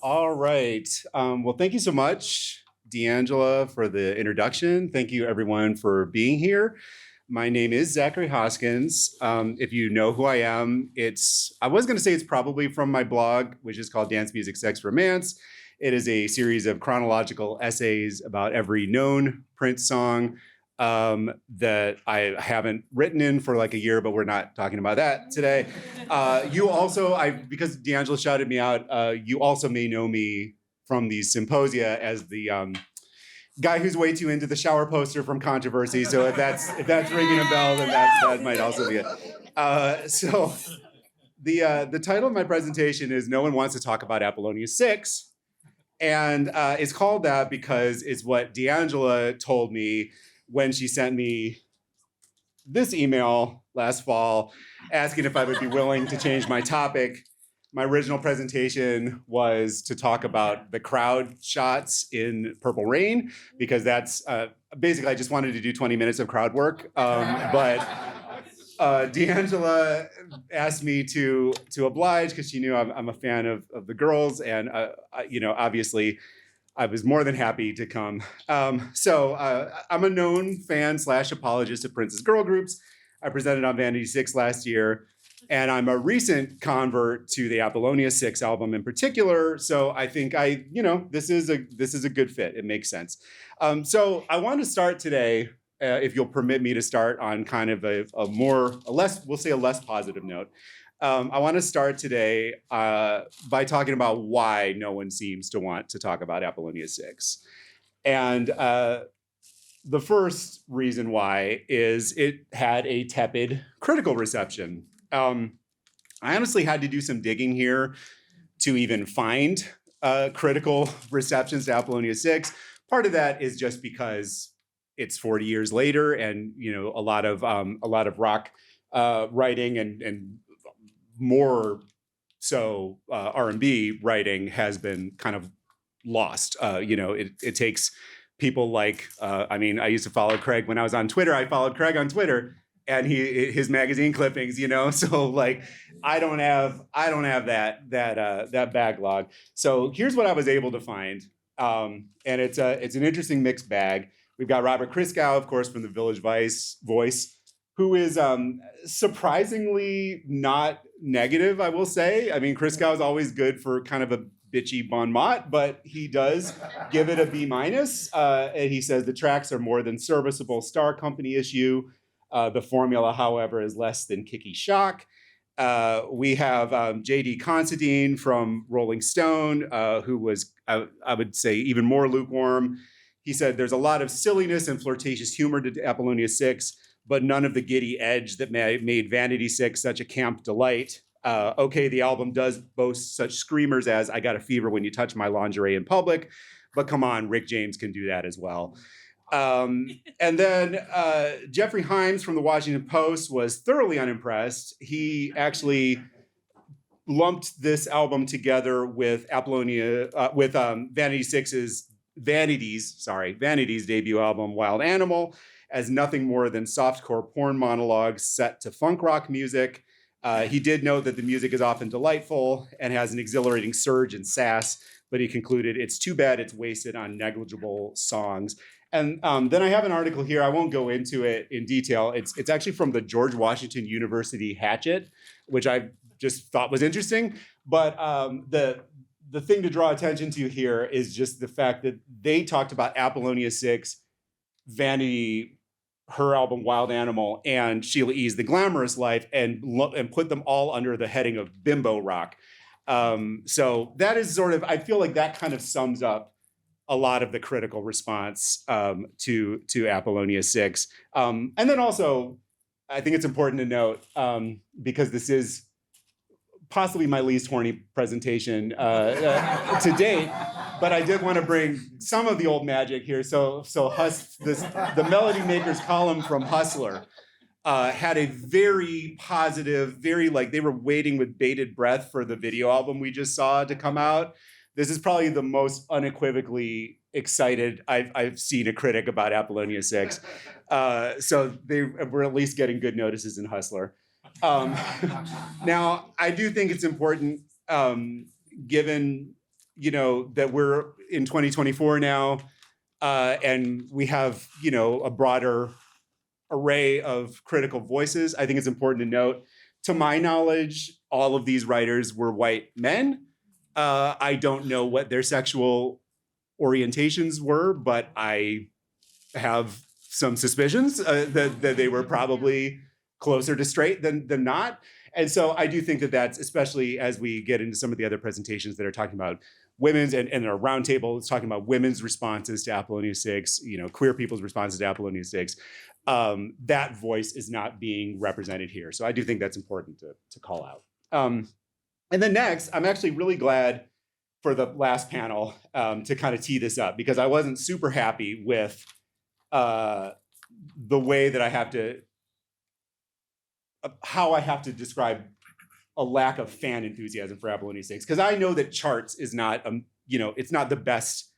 All right. Well, thank you so much, D'Angela, for the introduction. Thank you, everyone, for being here. My name is Zachary Hoskins. If you know who I am, I was going to say it's probably from my blog, which is called Dance, Music, Sex, Romance. It is a series of chronological essays about every known Prince song that I haven't written in for like a year, but we're not talking about that today. You also, because D'Angelo shouted me out, you also may know me from these symposia as the guy who's way too into the shower poster from Controversy. So if that's ringing a bell, then that might also be it. So the title of my presentation is "No One Wants to Talk About Apollonia 6." And it's called that because it's what D'Angela told me when she sent me this email last fall asking if I would be willing to change my topic. My original presentation was to talk about the crowd shots in Purple Rain, because that's basically I just wanted to do 20 minutes of crowd work. But D'Angela asked me to oblige because she knew I'm a fan of the girls, and obviously I was more than happy to come. So I'm a known fan / apologist of Prince's girl groups. I presented on Vanity 6 last year, and I'm a recent convert to the Apollonia 6 album in particular. So I think this is a good fit. It makes sense. So I want to start today, if you'll permit me to start on kind of a less positive note. I want to start today by talking about why no one seems to want to talk about Apollonia 6. And the first reason why is it had a tepid critical reception. I honestly had to do some digging here to even find critical receptions to Apollonia 6. Part of that is just because it's 40 years later, and a lot of rock writing and more so R&B writing has been kind of lost. It takes people like I used to follow Craig when I was on Twitter. I followed Craig on Twitter, and his magazine clippings, so like I don't have that backlog. So here's what I was able to find, and it's an interesting mixed bag. We've got Robert Christgau, of course, from the Village Voice, who is surprisingly not negative, I will say. I mean, Christgau is always good for kind of a bitchy bon mot, but he does give it a B-. And he says the tracks are more than serviceable Star Company issue. The formula, however, is less than kicky shock. We have J.D. Considine from Rolling Stone, who was, I would say, even more lukewarm. He said there's a lot of silliness and flirtatious humor to Apollonia 6, but none of the giddy edge that made Vanity 6 such a camp delight. Okay, the album does boast such screamers as "I got a fever when you touch my lingerie in public," but come on, Rick James can do that as well. And then Jeffrey Himes from the Washington Post was thoroughly unimpressed. He actually lumped this album together with Apollonia, with Vanity's debut album, Wild Animal, as nothing more than softcore porn monologues set to funk rock music. He did note that the music is often delightful and has an exhilarating surge and sass, but he concluded it's too bad it's wasted on negligible songs. And then I have an article here. I won't go into it in detail. It's actually from the George Washington University Hatchet, which I just thought was interesting. But the thing to draw attention to here is just the fact that they talked about Apollonia 6, Vanity, her album Wild Animal, and Sheila E's The Glamorous Life, and put them all under the heading of bimbo rock. So that is sort of, I feel like that kind of sums up a lot of the critical response to Apollonia 6. And then also, I think it's important to note, because this is possibly my least horny presentation to date, but I did want to bring some of the old magic here. So the Melody Makers column from Hustler had a very positive, very they were waiting with bated breath for the video album we just saw to come out. This is probably the most unequivocally excited I've seen a critic about Apollonia 6. So they were at least getting good notices in Hustler. Now, I do think it's important, given that we're in 2024 now, and we have, a broader array of critical voices. I think it's important to note, to my knowledge, all of these writers were white men. I don't know what their sexual orientations were, but I have some suspicions that they were probably closer to straight than not. And so I do think that that's, especially as we get into some of the other presentations that are talking about women's and our roundtable is talking about women's responses to Apollonia 6, queer people's responses to Apollonia 6. That voice is not being represented here. So I do think that's important to call out. And then next, I'm actually really glad for the last panel to kind of tee this up, because I wasn't super happy with the way that how I have to describe a lack of fan enthusiasm for Apollonia 6, because I know that charts is not, it's not the best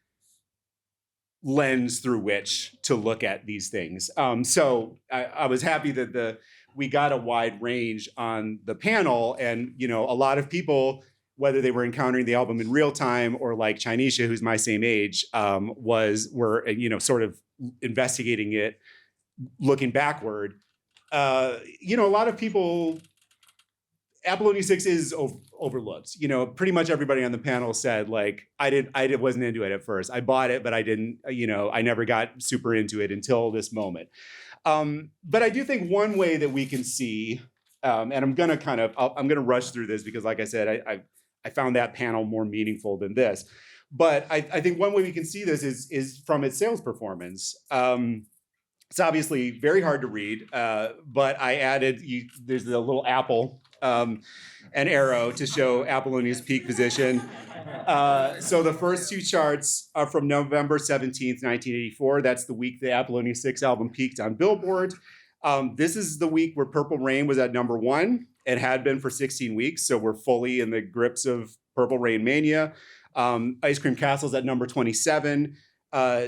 lens through which to look at these things. So I was happy that we got a wide range on the panel, and a lot of people, whether they were encountering the album in real time or like Chinesha, who's my same age, were sort of investigating it, looking backward. A lot of people, Apollonia 6 is overlooked. Pretty much everybody on the panel said, like, I wasn't into it at first. I bought it, but I didn't, I never got super into it until this moment. But I do think one way that we can see, and I'm gonna rush through this because, like I said, I found that panel more meaningful than this. But I think one way we can see this is from its sales performance. It's obviously very hard to read, but I added, there's the little apple, an arrow to show Apollonia's peak position. So the first two charts are from November 17th, 1984. That's the week the Apollonia 6 album peaked on Billboard. This is the week where Purple Rain was at #1 and had been for 16 weeks. So we're fully in the grips of Purple Rain mania. Ice Cream Castle's at #27.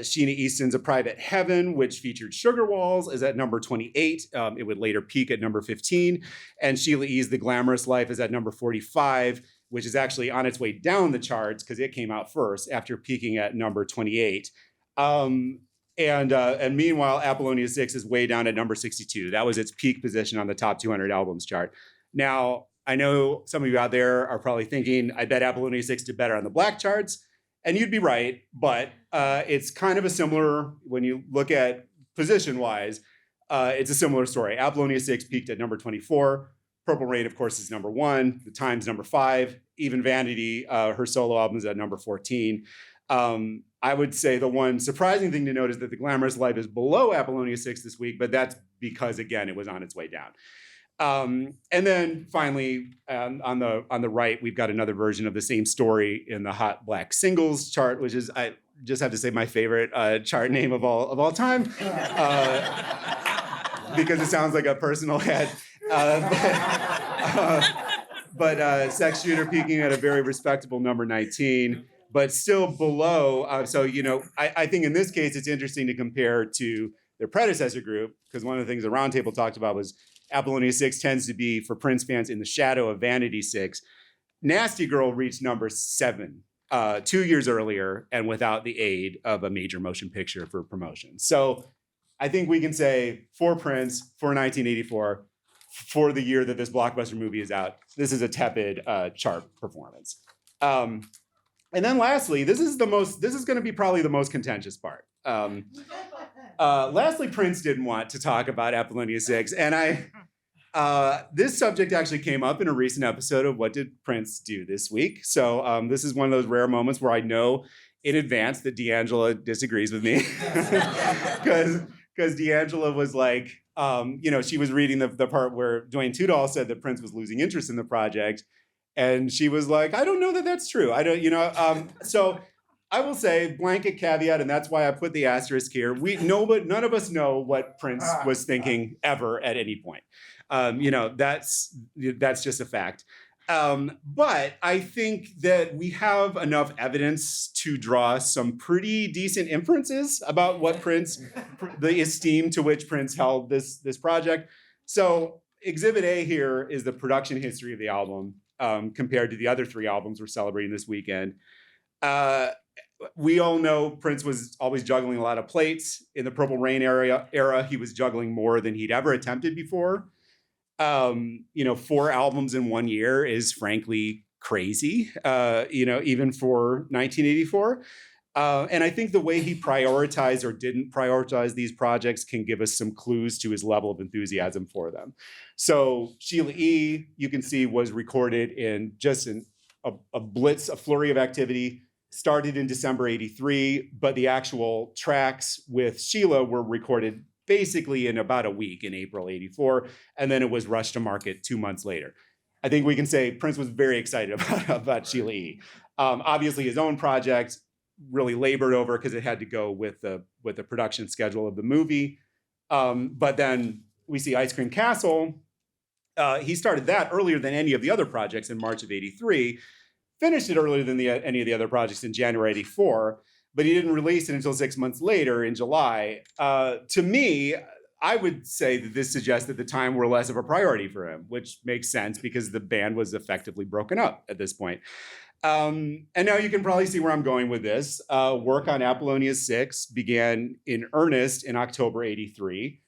Sheila E's A Private Heaven, which featured Sugar Walls, is at #28. It would later peak at #15. And Sheila E's The Glamorous Life is at #45, which is actually on its way down the charts because it came out first after peaking at #28. And meanwhile, Apollonia 6 is way down at #62. That was its peak position on the top 200 albums chart. Now, I know some of you out there are probably thinking, I bet Apollonia 6 did better on the black charts. And you'd be right, but it's kind of a similar, when you look at position-wise, it's a similar story. Apollonia 6 peaked at #24. Purple Rain, of course, is #1. The Times #5. Even Vanity, her solo album, is at #14. I would say the one surprising thing to note is that The Glamorous Life is below Apollonia 6 this week, but that's because, again, it was on its way down. And then finally, on the right, we've got another version of the same story in the Hot Black Singles chart, which is, I just have to say, my favorite chart name of all time, because it sounds like a personal ad. But Sex Shooter peaking at a very respectable #19, but still below. I think in this case, it's interesting to compare to their predecessor group, because one of the things the roundtable talked about was Apollonia 6 tends to be, for Prince fans, in the shadow of Vanity 6. Nasty Girl reached #7 2 years earlier and without the aid of a major motion picture for promotion. So I think we can say for Prince, for 1984, for the year that this blockbuster movie is out, this is a tepid chart performance. And then lastly, this is going to be probably the most contentious part. Lastly, Prince didn't want to talk about Apollonia 6, and this subject actually came up in a recent episode of What Did Prince Do This Week? So this is one of those rare moments where I know in advance that D'Angela disagrees with me, because D'Angela was like, she was reading the part where Dwayne Tudall said that Prince was losing interest in the project, and she was like, I don't know that that's true. I don't, so I will say, blanket caveat, and that's why I put the asterisk here. But none of us know what Prince was thinking ever at any point. That's just a fact. But I think that we have enough evidence to draw some pretty decent inferences about what the esteem to which Prince held this project. So Exhibit A here is the production history of the album compared to the other 3 albums we're celebrating this weekend. We all know Prince was always juggling a lot of plates. In the Purple Rain era, he was juggling more than he'd ever attempted before. 4 albums in 1 year is frankly crazy, even for 1984. And I think the way he prioritized or didn't prioritize these projects can give us some clues to his level of enthusiasm for them. So Sheila E, you can see, was recorded in just a blitz, a flurry of activity. Started in December 83, but the actual tracks with Sheila were recorded basically in about a week in April 84, and then it was rushed to market 2 months later. I think we can say Prince was very excited about Sheila E. Obviously, his own project really labored over because it had to go with the production schedule of the movie. But then we see Ice Cream Castle. He started that earlier than any of the other projects in March of 83. Finished it earlier than any of the other projects in January 84, but he didn't release it until 6 months later in July. To me, I would say that this suggests that the time were less of a priority for him, which makes sense because the band was effectively broken up at this point. And now you can probably see where I'm going with this. Work on Apollonia 6 began in earnest in October 83.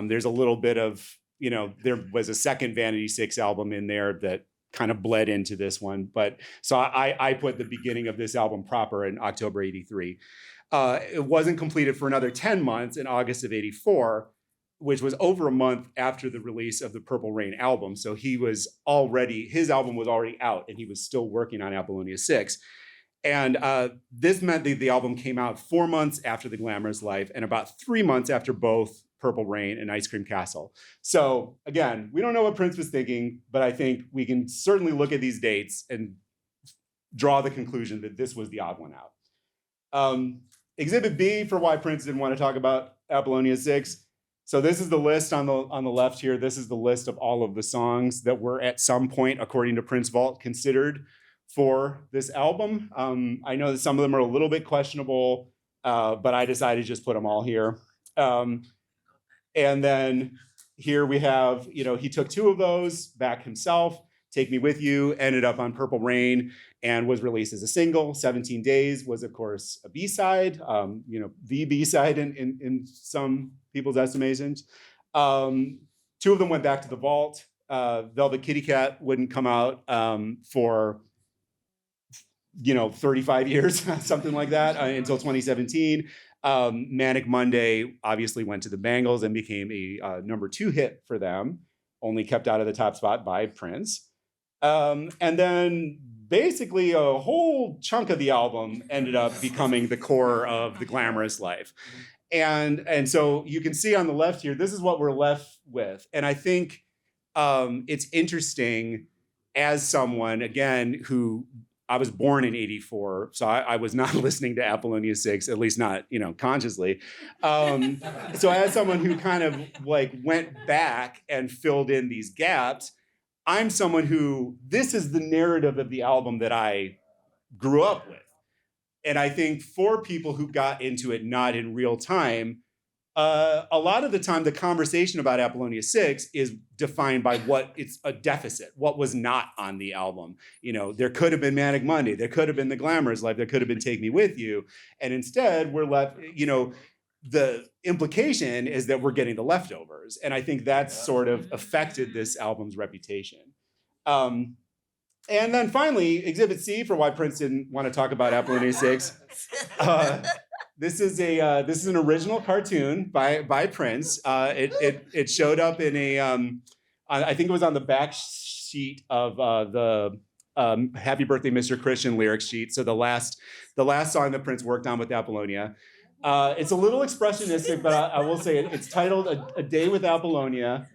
There's a little bit of, there was a second Vanity 6 album in there that kind of bled into this one. But so I put the beginning of this album proper in October 83. It wasn't completed for another 10 months in August of 84, which was over a month after the release of the Purple Rain album. So his album was already out and he was still working on Apollonia 6. And this meant that the album came out 4 months after The Glamorous Life and about 3 months after both Purple Rain and Ice Cream Castle. So again, we don't know what Prince was thinking, but I think we can certainly look at these dates and draw the conclusion that this was the odd one out. Exhibit B for why Prince didn't want to talk about Apollonia 6. So this is the list on the left here. This is the list of all of the songs that were at some point, according to Prince Vault, considered for this album. I know that some of them are a little bit questionable, but I decided to just put them all here. And then here we have, he took 2 of those back himself. Take Me With You ended up on Purple Rain and was released as a single. 17 Days was, of course, a B-side, the B-side in some people's estimations. 2 of them went back to the vault. Velvet Kitty Cat wouldn't come out for 35 years, something like that, until 2017. Manic Monday obviously went to the Bangles and became a number 2 hit for them, only kept out of the top spot by Prince. And then basically a whole chunk of the album ended up becoming the core of The Glamorous Life. And so you can see on the left here, this is what we're left with. And I think it's interesting as someone, again, who I was born in 84, so I was not listening to Apollonia 6, at least not, consciously. So as someone who kind of went back and filled in these gaps, I'm someone who, this is the narrative of the album that I grew up with. And I think for people who got into it not in real time, a lot of the time the conversation about Apollonia 6 is defined by what it's a deficit, what was not on the album. There could have been Manic Monday, there could have been The Glamorous Life, there could have been Take Me With You. And instead we're left, the implication is that we're getting the leftovers. And I think that's sort of affected this album's reputation. And then finally, Exhibit C for why Prince didn't want to talk about Apollonia 6. This is an original cartoon by Prince. It showed up in I think it was on the back sheet of the Happy Birthday, Mr. Christian lyrics sheet. So the last song that Prince worked on with Apollonia. It's a little expressionistic, but I will say it's titled A Day with Apollonia,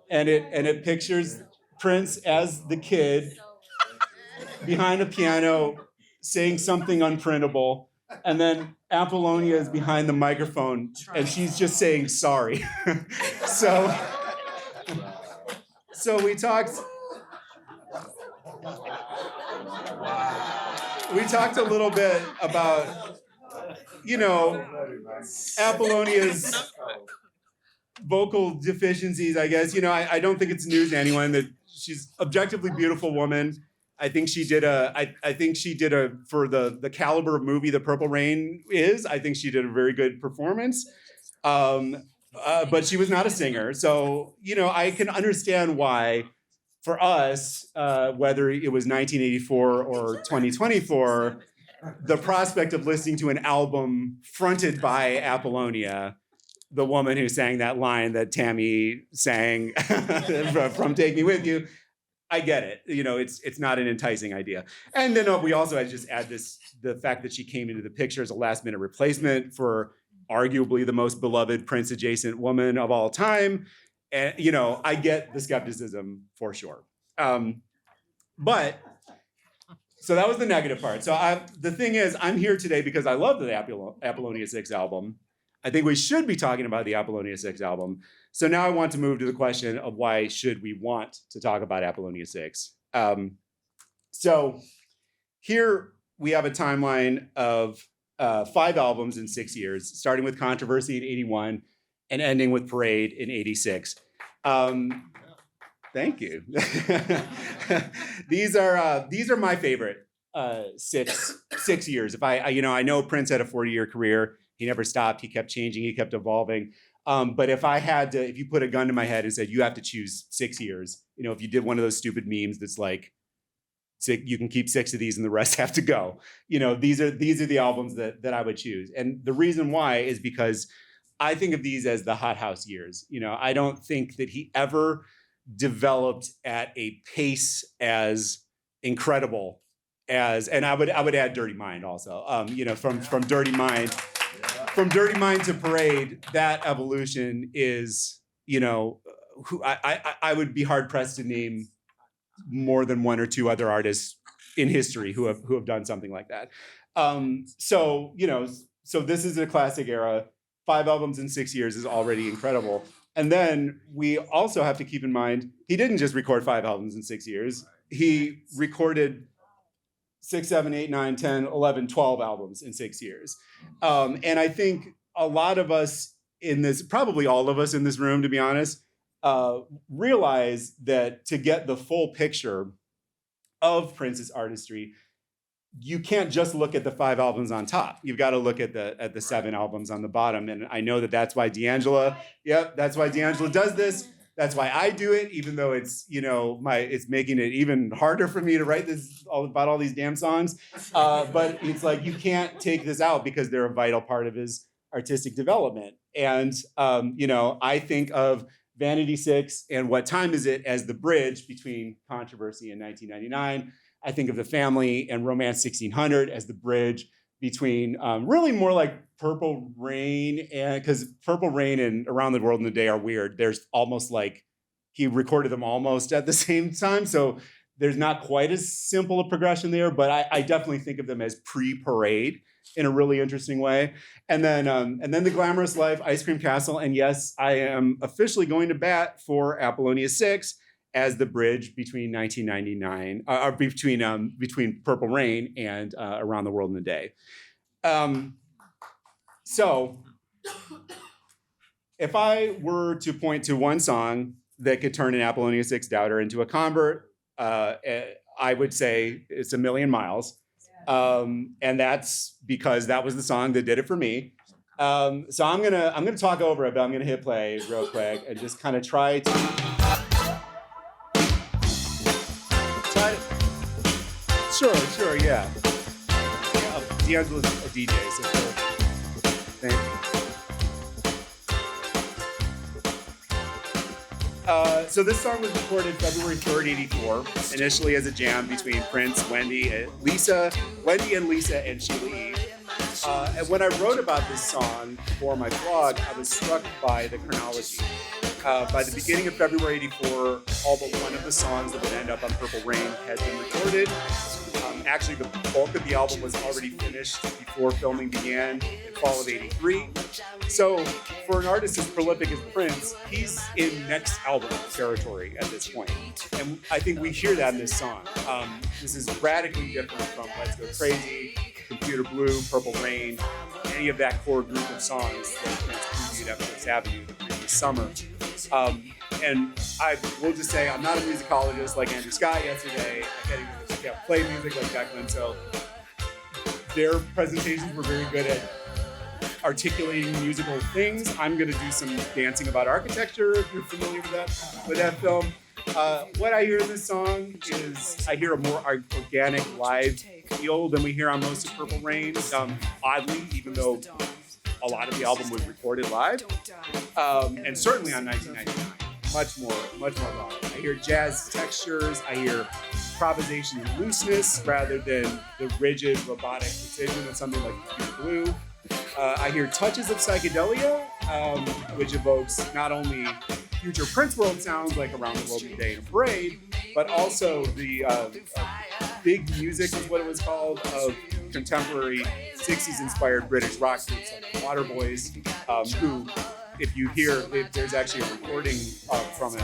and it pictures Prince as the kid behind a piano saying something unprintable, and then Apollonia is behind the microphone and she's just saying sorry. so we talked a little bit about Apollonia's vocal deficiencies, I guess. I don't think it's news to anyone that she's an objectively beautiful woman. I think she did for the caliber of movie that Purple Rain is. I think she did a very good performance. But she was not a singer. So, I can understand why for us, whether it was 1984 or 2024, the prospect of listening to an album fronted by Apollonia, the woman who sang that line that Tammy sang from Take Me With You, I get it. It's not an enticing idea. And then we also had to just add the fact that she came into the picture as a last minute replacement for arguably the most beloved Prince adjacent woman of all time. And, I get the skepticism for sure. But so that was the negative part. So the thing is, I'm here today because I love the Apollonia 6 album. I think we should be talking about the Apollonia 6 album. So now I want to move to the question of why should we want to talk about Apollonia 6? So here we have a timeline of 5 albums in 6 years, starting with Controversy in 81 and ending with Parade in 86. Thank you. These are my favorite 6 years. I know Prince had a 40-year career. He never stopped. He kept changing. He kept evolving. But if you put a gun to my head and said, you have to choose 6 years, if you did one of those stupid memes that's like, you can keep 6 of these and the rest have to go. These are the albums that I would choose. And the reason why is because I think of these as the hothouse years. I don't think that he ever developed at a pace as incredible and I would add Dirty Mind also. From Dirty Mind. From Dirty Mind to Parade, that evolution is, I would be hard pressed to name more than 1 or 2 other artists in history who have done something like that. So this is a classic era. 5 albums in 6 years is already incredible. And then we also have to keep in mind, he didn't just record 5 albums in 6 years. He recorded 6, 7, 8, 9, 10, 11, 12 albums in 6 years. And I think a lot of us probably all of us in this room, to be honest, realize that to get the full picture of Prince's artistry, you can't just look at the 5 albums on top. You've got to look at the 7 albums on the bottom. And I know that's why D'Angelo does this. That's why I do it, even though it's making it even harder for me to write about all these damn songs. But it's like, you can't take this out because they're a vital part of his artistic development. And, I think of Vanity 6 and What Time Is It as the bridge between Controversy and 1999. I think of The Family and Romance 1600 as the bridge between really more like Purple Rain, and because Purple Rain and Around the World in a Day are weird. There's almost like he recorded them almost at the same time. So there's not quite as simple a progression there, but I definitely think of them as pre-Parade in a really interesting way. And then The Glamorous Life, Ice Cream Castle, and yes, I am officially going to bat for Apollonia 6 as the bridge between 1999, or between Purple Rain and Around the World in a Day. So if I were to point to one song that could turn an Apollonia 6 doubter into a convert, I would say it's A Million Miles. And that's because that was the song that did it for me. So I'm gonna talk over it, but I'm gonna hit play real quick and just kind of try to. Sure, yeah. D'Angelo's a DJ, so thank you. So this song was recorded February 3rd, 84, initially as a jam between Prince, Wendy, and Lisa, and Sheila E. And when I wrote about this song for my blog, I was struck by the chronology. By the beginning of February 84, all but one of the songs that would end up on Purple Rain had been recorded. Actually, the bulk of the album was already finished before filming began in fall of 83. So for an artist as prolific as Prince, he's in next album territory at this point. And I think we hear that in this song. This is radically different from Let's Go Crazy, Computer Blue, Purple Rain, any of that core group of songs that Prince previewed at Fifth Avenue the previous summer. And I will just say, I'm not a musicologist like Andrew Scott yesterday. I can't even can't play music like Declan, so their presentations were very good at articulating musical things. I'm going to do some dancing about architecture, if you're familiar with that film. What I hear in this song is I hear a more organic live feel than we hear on most of Purple Rain. Oddly, even though a lot of the album was recorded live, and certainly on 1999, much more live. I hear jazz textures. I hear improvisation and looseness rather than the rigid robotic precision of something like Pure Blue. I hear touches of psychedelia, which evokes not only future Prince world sounds like Around the World in a Day in a Parade, but also the big music is what it was called, of contemporary 60s inspired British rock groups like the Waterboys, who, if you hear, there's actually a recording from a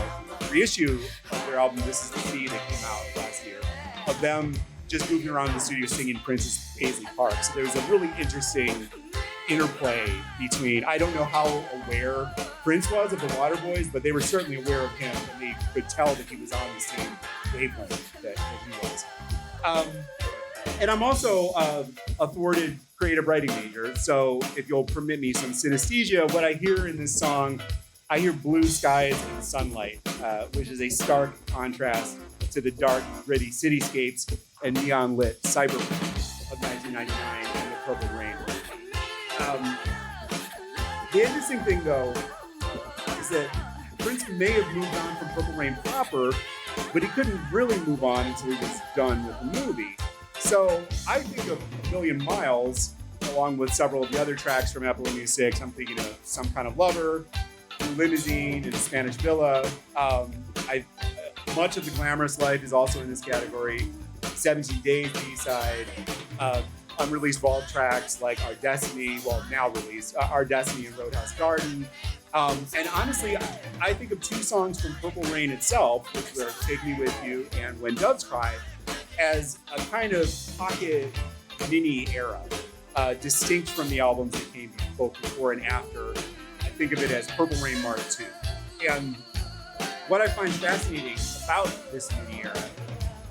reissue of their album This Is the Sea that came out last year, of them just moving around the studio singing Prince's Paisley Park. So there's a really interesting interplay between, I don't know how aware Prince was of the Waterboys, but they were certainly aware of him, and they could tell that he was on the same wavelength that he was. And I'm also a thwarted creative writing major, so if you'll permit me some synesthesia, what I hear in this song, I hear blue skies and sunlight, which is a stark contrast to the dark, gritty cityscapes and neon-lit cyberpunk of 1999 and the Purple Rain. The interesting thing, though, is that Prince may have moved on from Purple Rain proper, but he couldn't really move on until he was done with the movie. So I think of A Million Miles, along with several of the other tracks from Apollonia 6. I'm thinking of Some Kind of Lover, Limousine, and Spanish Villa. Much of the Glamorous Life is also in this category. 17 Days B-side. Unreleased vault tracks like Our Destiny, well, now released, Our Destiny and Roadhouse Garden. And honestly, I think of two songs from Purple Rain itself, which were Take Me With You and When Doves Cry, as a kind of pocket mini era, distinct from the albums that came both before and after. I think of it as Purple Rain Mark II. And what I find fascinating about this mini era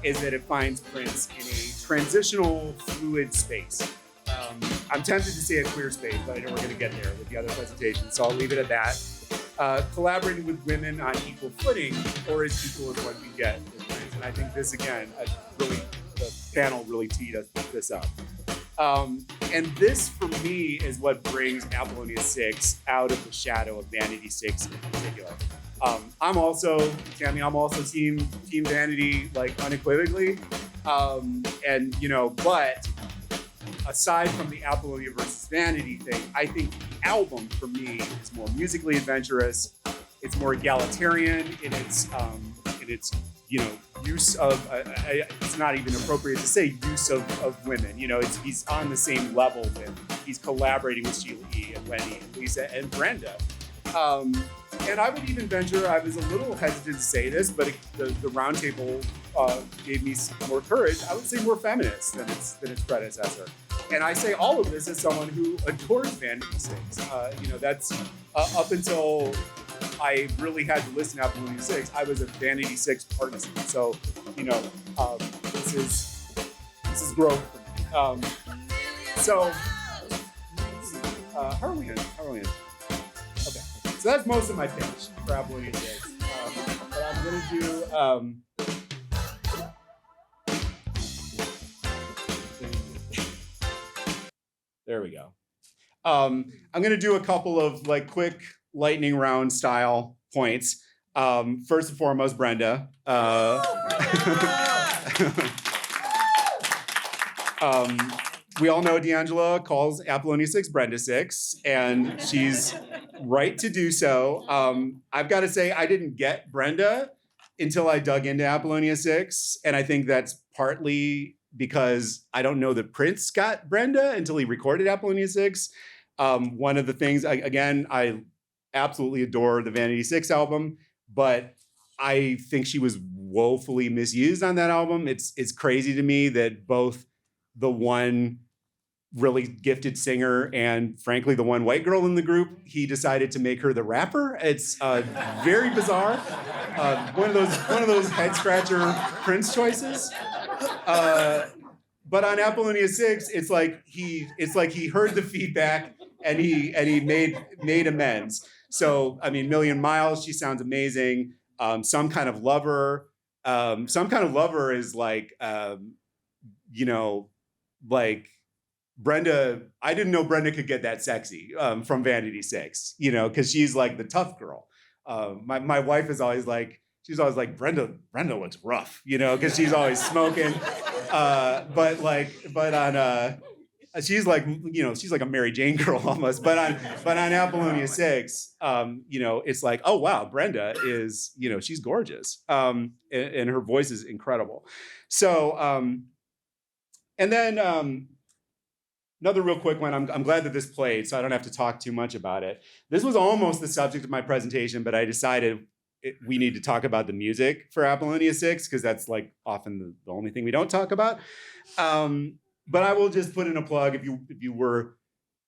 is that it finds Prince in a transitional, fluid space. I'm tempted to say a queer space, but I know we're going to get there with the other presentations, so I'll leave it at that. Collaborating with women on equal footing, or as equal as one can get with Prince. And I think this, again, the panel really teed this up. And this, for me, is what brings Apollonia 6 out of the shadow of Vanity 6 in particular. I'm also team Vanity, like, unequivocally. And, but aside from the Apollonia versus Vanity thing, I think the album, for me, is more musically adventurous. It's more egalitarian in its use of, it's not even appropriate to say use of women. He's on the same level he's collaborating with Sheila E and Wendy and Lisa and Brenda. And I would even venture, I was a little hesitant to say this, but the roundtable gave me more courage. I would say more feminist than its predecessor. And I say all of this as someone who adores Vanity 6. That's up until I really had to listen to Apollonia 6, I was a Vanity 6 partisan. So, this is growth for me. How are we in? Okay. So that's most of my pitch for Apollonia 6. But I'm going to do... there we go. I'm going to do a couple of quick lightning round style points. First and foremost, Brenda. We all know D'Angela calls Apollonia 6 Brenda 6, and she's right to do so. I've got to say, I didn't get Brenda until I dug into Apollonia 6, and I think that's partly because I don't know that Prince got Brenda until he recorded Apollonia 6. One of the things, I absolutely adore the Vanity 6 album, but I think she was woefully misused on that album. It's crazy to me that both the one really gifted singer and, frankly, the one white girl in the group, he decided to make her the rapper. It's very bizarre. One of those head scratcher Prince choices. But on Apollonia 6, it's like he heard the feedback and he made amends. So I mean, Million Miles, she sounds amazing. Some Kind of Lover. Some Kind of Lover is like like Brenda. I didn't know Brenda could get that sexy from Vanity 6, because she's like the tough girl. My wife is always like, she's always like, Brenda looks rough, because she's always smoking. But on she's like, she's like a Mary Jane girl almost. But on Apollonia 6, it's like, oh wow, Brenda is, she's gorgeous. And her voice is incredible. So and then another real quick one. I'm glad that this played, so I don't have to talk too much about it. This was almost the subject of my presentation, but I decided we need to talk about the music for Apollonia 6 because that's like often the only thing we don't talk about. But I will just put in a plug. If you were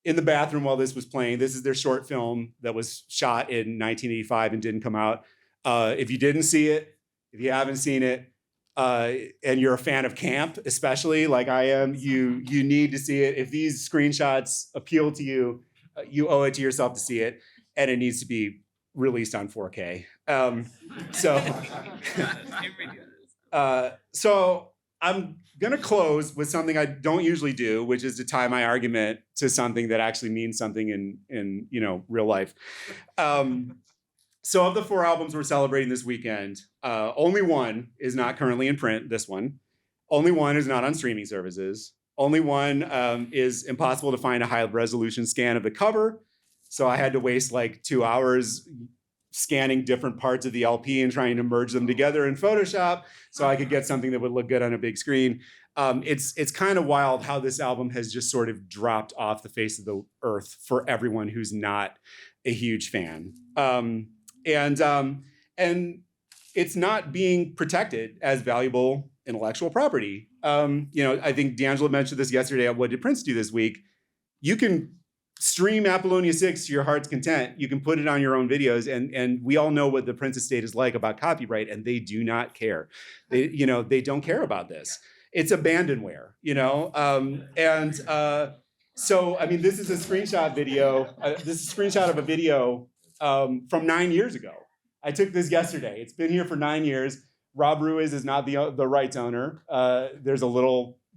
in the bathroom while this was playing, this is their short film that was shot in 1985 and didn't come out. If you didn't see it, if you haven't seen it, and you're a fan of camp, especially like I am, you need to see it. If these screenshots appeal to you, you owe it to yourself to see it, and it needs to be released on 4K. So I'm gonna close with something I don't usually do, which is to tie my argument to something that actually means something in real life. So of the 4 albums we're celebrating this weekend, only one is not currently in print, this one. Only one is not on streaming services. Only one is impossible to find a high resolution scan of the cover. So I had to waste like 2 hours scanning different parts of the LP and trying to merge them together in Photoshop so I could get something that would look good on a big screen. It's kind of wild how this album has just sort of dropped off the face of the earth for everyone who's not a huge fan. And it's not being protected as valuable intellectual property. I think D'Angelo mentioned this yesterday on What Did Prince Do This Week? You can stream Apollonia 6 to your heart's content. You can put it on your own videos, and we all know what the Prince estate is like about copyright, and they do not care. They don't care about this. It's abandonware, so I mean, this is a screenshot video. This is a screenshot of a video from 9 years ago. I took this yesterday. It's been here for 9 years. Rob Ruiz is not the rights owner.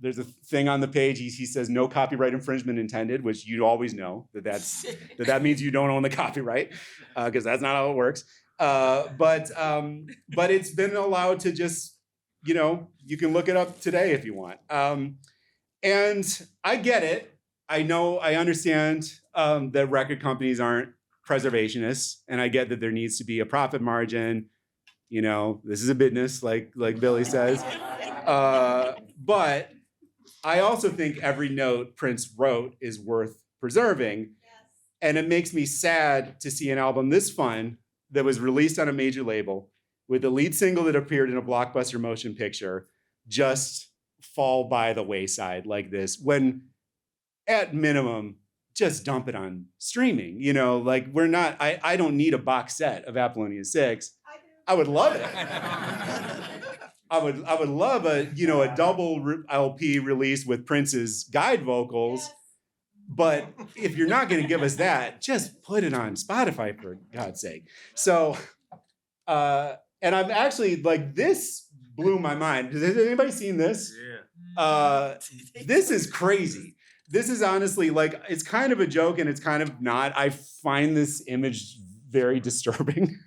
There's a thing on the page. He says no copyright infringement intended, which you always know that means you don't own the copyright, because that's not how it works. But it's been allowed to just, you can look it up today if you want. And I get it. I understand that record companies aren't preservationists, and I get that there needs to be a profit margin. This is a business, like Billy says. But I also think every note Prince wrote is worth preserving. Yes. And it makes me sad to see an album this fun that was released on a major label with the lead single that appeared in a blockbuster motion picture just fall by the wayside like this, when at minimum, just dump it on streaming. Like I don't need a box set of Apollonia 6. I would love it. I would love a double LP release with Prince's guide vocals. Yes. But if you're not going to give us that, just put it on Spotify for God's sake. So, and I've actually, like, this blew my mind. Has anybody seen this? Yeah. This is crazy. This is honestly, like, it's kind of a joke and it's kind of not. I find this image very disturbing.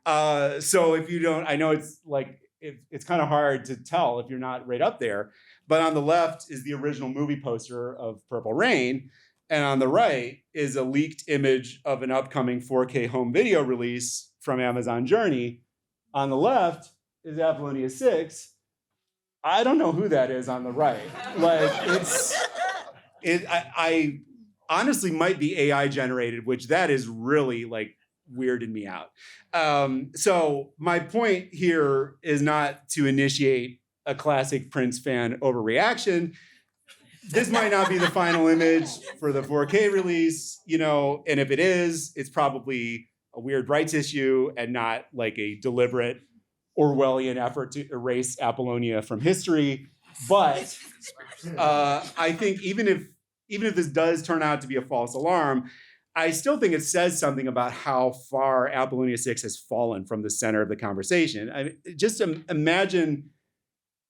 So if you don't, I know it's like, it's kind of hard to tell if you're not right up there. But on the left is the original movie poster of Purple Rain. And on the right is a leaked image of an upcoming 4K home video release from Amazon Journey. On the left is Apollonia 6. I don't know who that is on the right. Like, I honestly might be AI generated, which that is really like weirded me out. So my point here is not to initiate a classic Prince fan overreaction. This might not be the final image for the 4K release, and if it is, it's probably a weird rights issue and not like a deliberate Orwellian effort to erase Apollonia from history. But I think even if this does turn out to be a false alarm, I still think it says something about how far Apollonia 6 has fallen from the center of the conversation. I mean, just imagine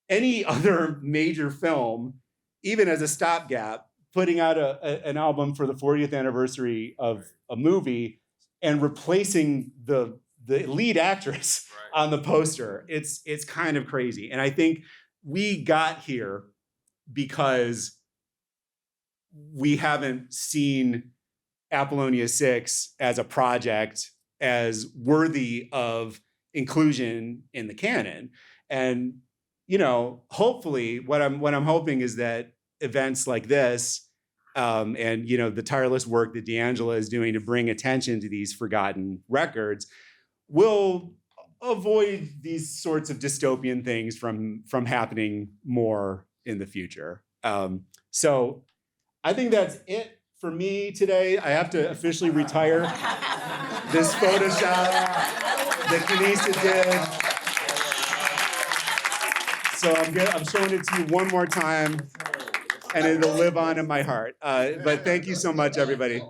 any other major film, even as a stopgap, putting out an album for the 40th anniversary of a movie and replacing the lead actress on the poster. It's kind of crazy. And I think we got here because we haven't seen Apollonia 6 as a project as worthy of inclusion in the canon. And, you know, hopefully what I'm hoping is that events like this and, you know, the tireless work that D'Angela is doing to bring attention to these forgotten records will avoid these sorts of dystopian things from happening more in the future. So I think that's it for me today. I have to officially retire this Photoshop that Kanisa did. So I'm showing it to you one more time, and it'll live on in my heart. But thank you so much, everybody.